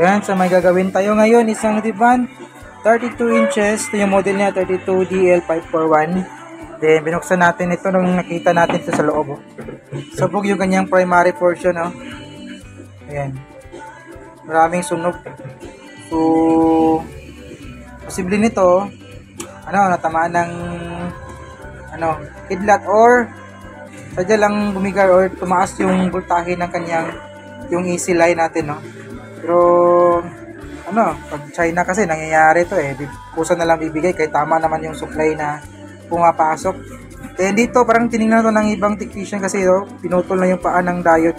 Yan, so may gagawin tayo ngayon, isang Divan 32 inches, ito yung model niya, 32DL541. Then binuksan natin ito nung nakita natin ito sa loob. Sabog yung kanyang primary portion, oh. Ayan. Maraming sunog. So, posible nito, natamaan ng kidlat or sadya lang bumigar or tumaas yung voltahe ng kanyang yung AC line natin, no. Pero pag China kasi nangyayari to kusa na lang bibigay kaya tama naman yung supply na pumapasok. Then dito parang tiningnan to ng ibang technician kasi pinutol na yung paa ng diode.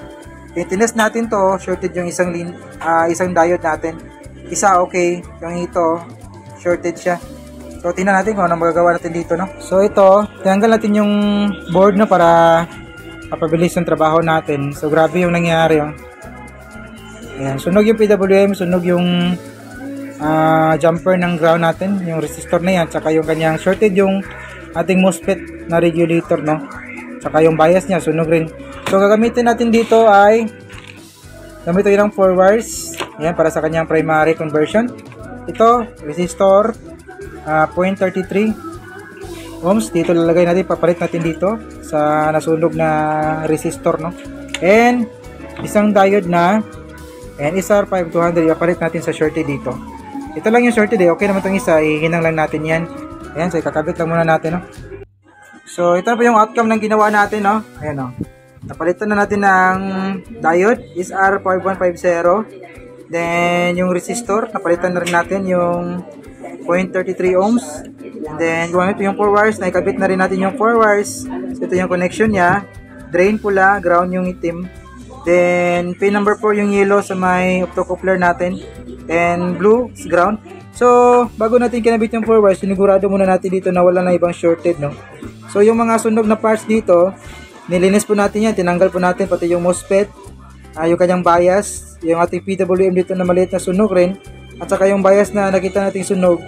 Tinest natin to, shorted yung isang diode natin. Isa okay, yung ito shorted siya. So tingnan natin kung anong magagawa natin dito, no. So ito, tinanggal natin yung board, no, para mapabilis yung trabaho natin. So grabe yung nangyayari, oh. Ayan, sunog yung PWM, sunog yung jumper ng ground natin, yung resistor na yan, tsaka yung kanyang shorted yung ating MOSFET na regulator, no, tsaka yung bias niya, sunog rin. So gagamitin natin dito ay gamit tayo ng 4 wires, ayan, para sa kanyang primary conversion. Ito, resistor 0.33 ohms, dito lalagay natin, papalit natin dito sa nasunog na resistor, no, and isang diode na SR5200, ipapalit natin sa shorted dito. Ito lang yung shorted, okay naman itong isa, ihinang lang natin yan. Ayan, so ikakabit lang muna natin, no. So ito po yung outcome ng ginawa natin, no. Ayan, no. Napalitan na natin ng diode SR5150. Then yung resistor, napalitan na rin natin yung 0.33 ohms. And then gumamit yung 4 wires, naikabit na rin natin yung 4 wires. So ito yung connection niya, drain pula, ground yung itim. Then pin number 4 yung yellow sa may optocoupler natin, and blue is ground. So bago natin kinabit yung 4 wires, sinigurado muna natin dito na wala na ibang shorted, no. So yung mga sunog na parts dito, nilinis po natin yan, tinanggal po natin pati yung MOSFET, yung kanyang bias, yung ating PWM dito na maliit na sunog rin, at saka yung bias na nakita nating sunog,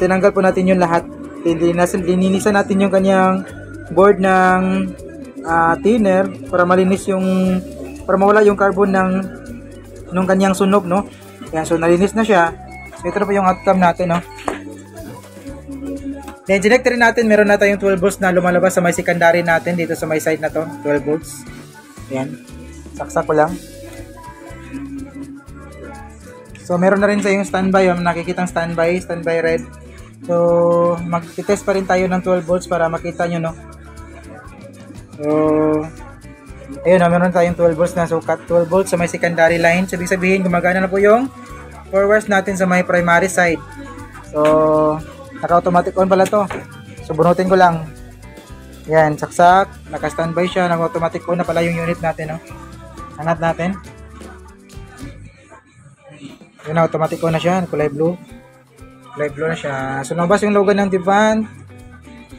tinanggal po natin yung lahat. Lininisan natin yung kanyang board ng thinner para malinis para mawala yung carbon nung kanyang sunog, no. Yan, so nalinis na siya. So ito na po yung outcome natin, no. Then connect rin natin, meron na tayong 12 volts na lumalabas sa may secondary natin dito sa may side na to, 12 volts. Yan, saksak ko lang. So meron na rin sa yung standby, nakikitang standby red. So mag-test pa rin tayo ng 12 volts para makita nyo, no. So ayun, meron tayong 12 volts na, so cut 12 volts sa may secondary line. So ibig sabihin gumagana na po yung 4 wires natin sa may primary side. So naka-automatic on pala to. So bunutin ko lang. Yan, saksak, naka-standby siya, naka-automatic on na pala yung unit natin, no. Angat natin. Yan, automatic on na siya, kulay blue. Kulay blue na siya. So nabas yung logo ng Divan.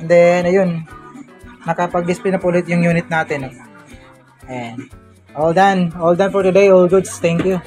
And then ayun, nakapag-display na po ulit yung unit natin, no? And all done for today, all goods. Thank you.